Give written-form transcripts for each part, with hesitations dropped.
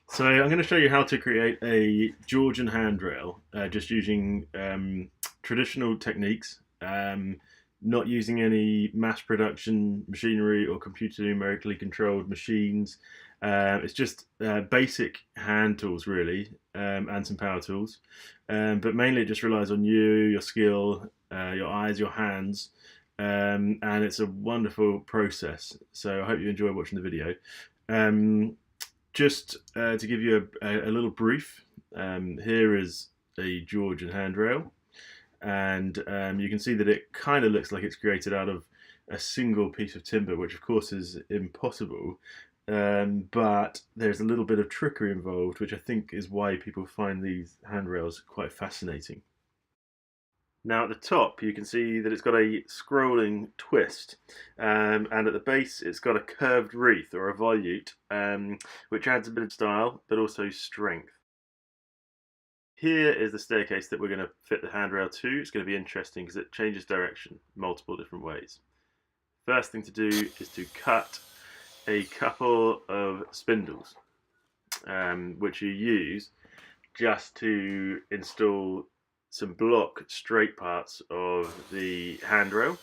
So I'm going to show you how to create a Georgian handrail just using traditional techniques, not using any mass production machinery or computer numerically controlled machines. It's just basic hand tools really, and some power tools. But mainly it just relies on you, your skill, your eyes, your hands. And it's a wonderful process. So I hope you enjoy watching the video. Um, just to give you a little brief, here is a Georgian handrail, and you can see that it kind of looks like it's created out of a single piece of timber, which of course is impossible. But there's a little bit of trickery involved, which I think is why people find these handrails quite fascinating. Now at the top you can see that it's got a scrolling twist, and at the base it's got a curved wreath or a volute, which adds a bit of style but also strength. Here is the staircase that we're going to fit the handrail to. It's going to be interesting because it changes direction multiple different ways. First thing to do is to cut a couple of spindles, which you use just to install some block straight parts of the handrail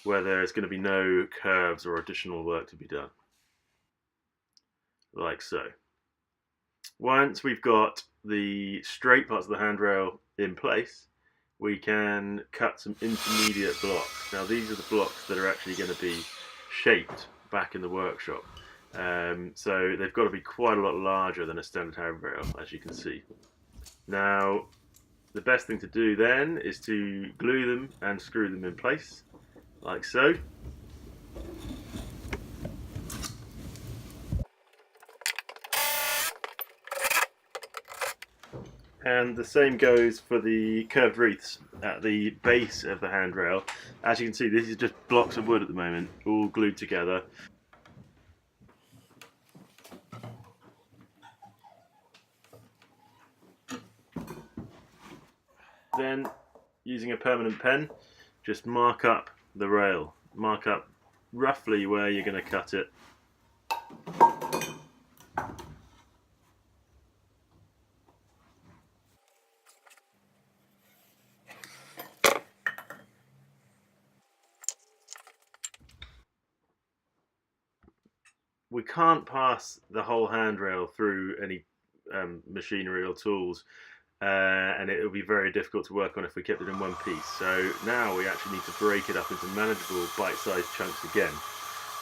where there's going to be no curves or additional work to be done, like so. Once we've got the straight parts of the handrail in place, we can cut some intermediate blocks. Now these are the blocks that are actually going to be shaped back in the workshop. So they've got to be quite a lot larger than a standard handrail, as you can see. Now the best thing to do then is to glue them and screw them in place, like so. And the same goes for the curved wreaths at the base of the handrail. As you can see, this is just blocks of wood at the moment, all glued together. Then, using a permanent pen, just mark up the rail. Mark up roughly where you're going to cut it. We can't pass the whole handrail through any machinery or tools, and it will be very difficult to work on if we kept it in one piece. So now we actually need to break it up into manageable bite-sized chunks again.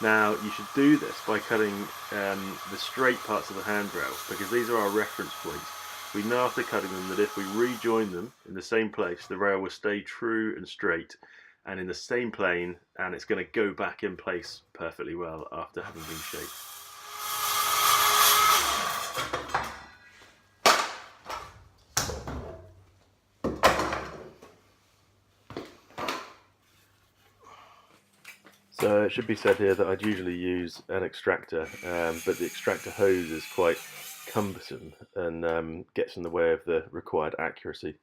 Now you should do this by cutting the straight parts of the handrail, because these are our reference points. We know after cutting them that if we rejoin them in the same place, the rail will stay true and straight and in the same plane, and it's going to go back in place perfectly well after having been shaped. So it should be said here that I'd usually use an extractor, but the extractor hose is quite cumbersome and gets in the way of the required accuracy.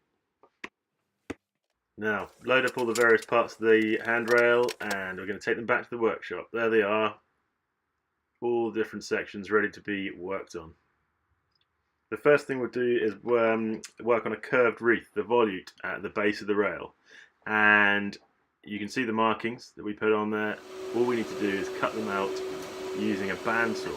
Now, load up all the various parts of the handrail and we're going to take them back to the workshop. There they are, all different sections ready to be worked on. The first thing we'll do is work on a curved wreath, the volute, at the base of the rail. And you can see the markings that we put on there. All we need to do is cut them out using a bandsaw.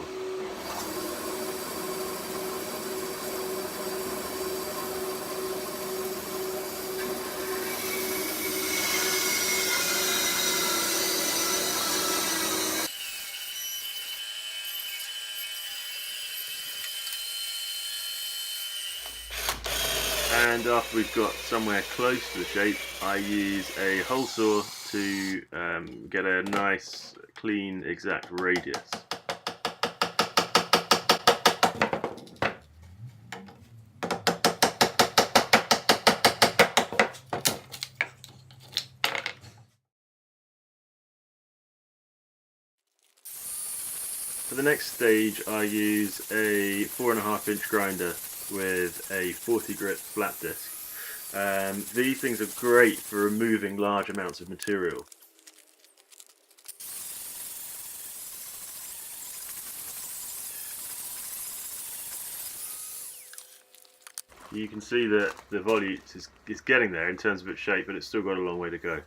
And after we've got somewhere close to the shape, I use a hole saw to get a nice, clean, exact radius. For the next stage, I use a 4.5-inch grinder with a 40 grit flat disc. These things are great for removing large amounts of material. you can see that the volute is getting there in terms of its shape, but it's still got a long way to go.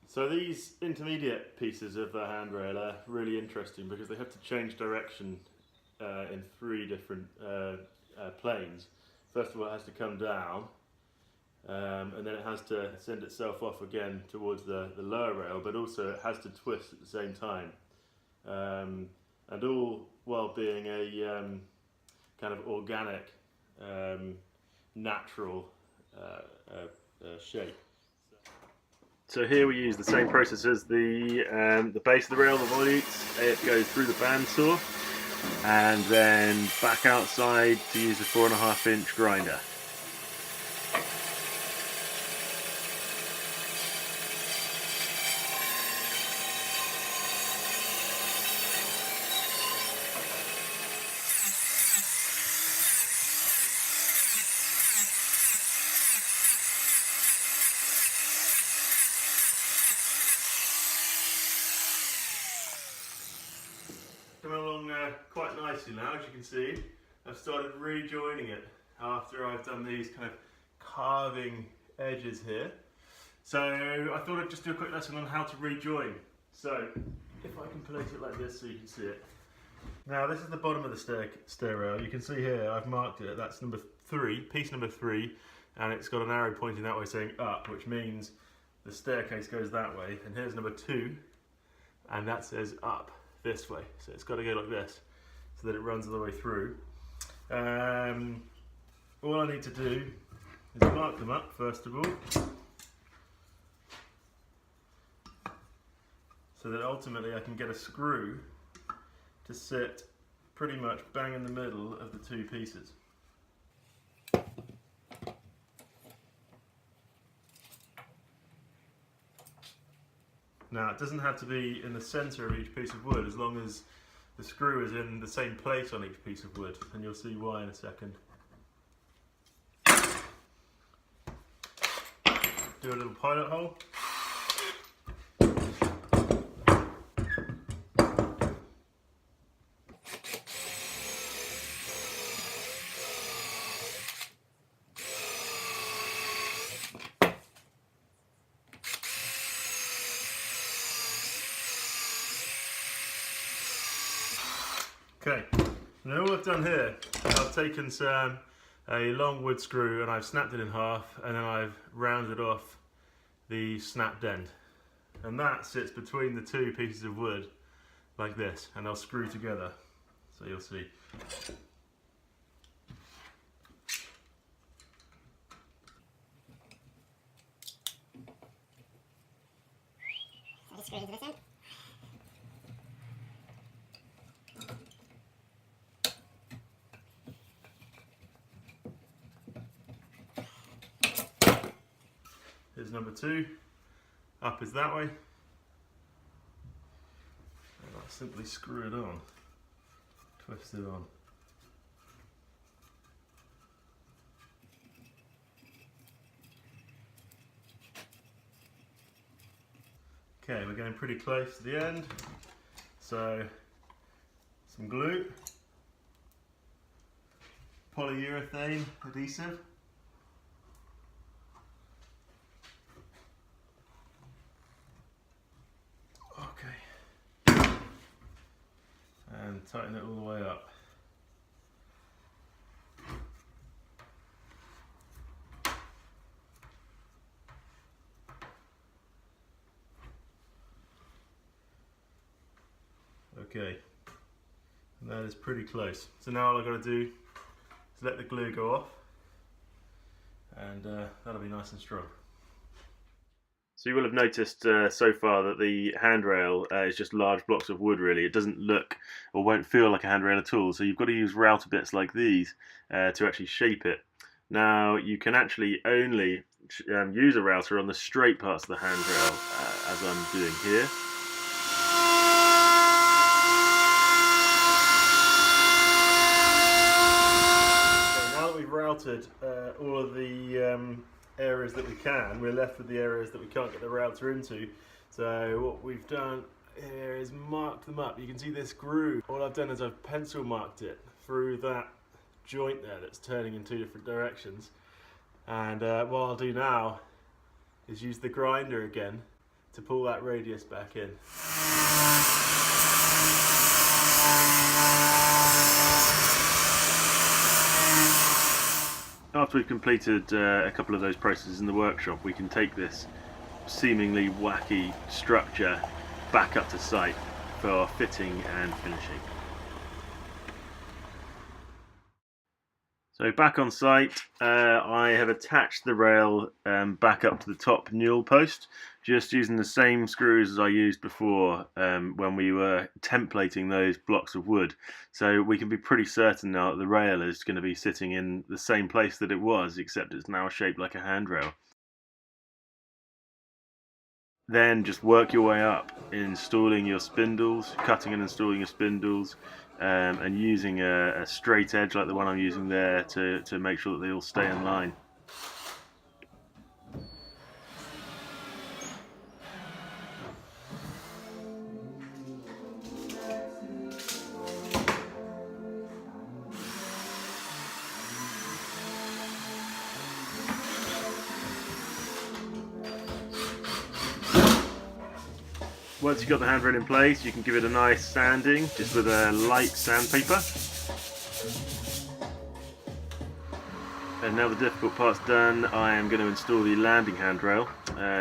So these intermediate pieces of the handrail are really interesting because they have to change direction in 3 different planes. First of all, it has to come down, and then it has to send itself off again towards the lower rail, but also it has to twist at the same time. And all while being a kind of organic, natural shape. So here we use the same process as the base of the rail, the volutes. It goes through the bandsaw and then back outside to use the 4.5-inch grinder. Coming along quite nicely now, as you can see. I've started rejoining it after I've done these kind of carving edges here. So I thought I'd just do a quick lesson on how to rejoin. So if I can place it like this so you can see it. Now this is the bottom of the stair rail. You can see here I've marked it. That's number 3, piece number 3, and it's got an arrow pointing that way saying up, which means the staircase goes that way. And here's number 2, and that says up this way, so it's got to go like this so that it runs all the way through. All I need to do is mark them up first of all, so that ultimately I can get a screw to sit pretty much bang in the middle of the 2 pieces. Now it doesn't have to be in the centre of each piece of wood, as long as the screw is in the same place on each piece of wood, and you'll see why in a second. Do a little pilot hole. Okay, and all I've done here, I've taken a long wood screw and I've snapped it in half, and then I've rounded off the snapped end. And that sits between the 2 pieces of wood like this, and they'll screw together, so you'll see. So just screw into this end. Here's number 2, up is that way, and I'll simply screw it on, twist it on. Okay, we're getting pretty close to the end, so some glue, polyurethane adhesive, and tighten it all the way up. Okay, and that is pretty close. So now all I've got to do is let the glue go off, and that'll be nice and strong. So you will have noticed so far that the handrail is just large blocks of wood really. It doesn't look or won't feel like a handrail at all, so you've got to use router bits like these to actually shape it. Now you can actually only use a router on the straight parts of the handrail, as I'm doing here. So now that we've routed all of the areas that we can, we're left with the areas that we can't get the router into. So what we've done here is marked them up. You can see this groove. All I've done is I've pencil marked it through that joint there that's turning in 2 different directions. And what I'll do now is use the grinder again to pull that radius back in. After we've completed a couple of those processes in the workshop, we can take this seemingly wacky structure back up to site for fitting and finishing. So back on site, I have attached the rail back up to the top newel post, just using the same screws as I used before when we were templating those blocks of wood. So we can be pretty certain now that the rail is going to be sitting in the same place that it was, except it's now shaped like a handrail. Then just work your way up, installing your spindles, cutting and installing your spindles, and using a straight edge like the one I'm using there to make sure that they all stay in line. Once you've got the handrail in place, you can give it a nice sanding, just with a light sandpaper. And now the difficult part's done, I am going to install the landing handrail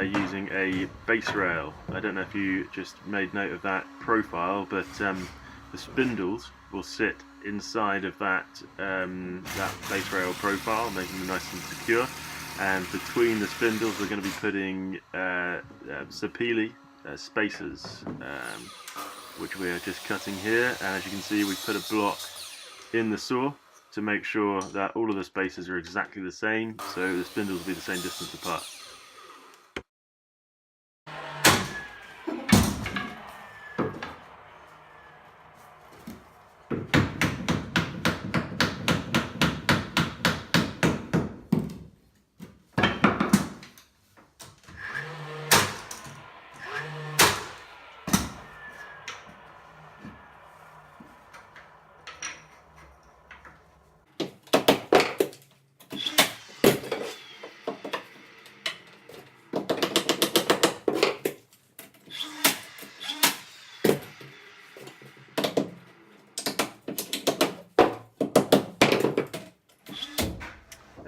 using a base rail. I don't know if you just made note of that profile, but the spindles will sit inside of that base rail profile, making them nice and secure. And between the spindles, we're going to be putting sapele spacers, which we are just cutting here. And as you can see, we put a block in the saw to make sure that all of the spacers are exactly the same, so the spindles will be the same distance apart.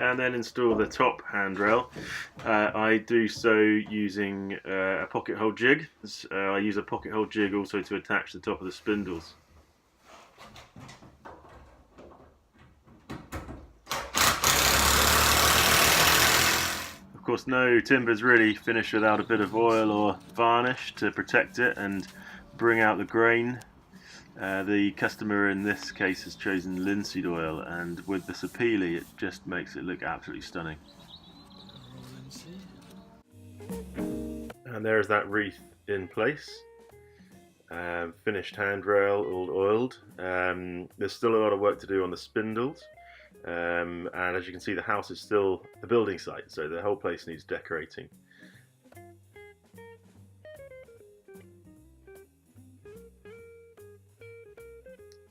And then install the top handrail. I do so using a pocket hole jig. I use a pocket hole jig also to attach the top of the spindles. Of course, no timber is really finished without a bit of oil or varnish to protect it and bring out the grain. The customer in this case has chosen linseed oil, and with the sapele it just makes it look absolutely stunning. And there's that wreath in place. Finished handrail, all oiled. There's still a lot of work to do on the spindles, and as you can see, the house is still a building site, so the whole place needs decorating.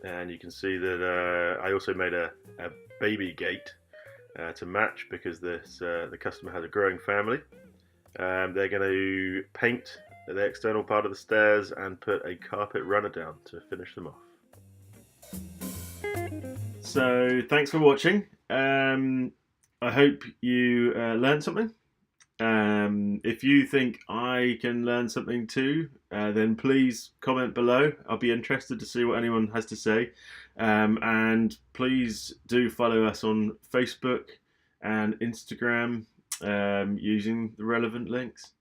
And you can see that I also made a baby gate to match, because the customer has a growing family. They're going to paint the external part of the stairs and put a carpet runner down to finish them off. So thanks for watching. I hope you learned something. If you think I can learn something too, then please comment below. I'll be interested to see what anyone has to say. And please do follow us on Facebook and Instagram using the relevant links.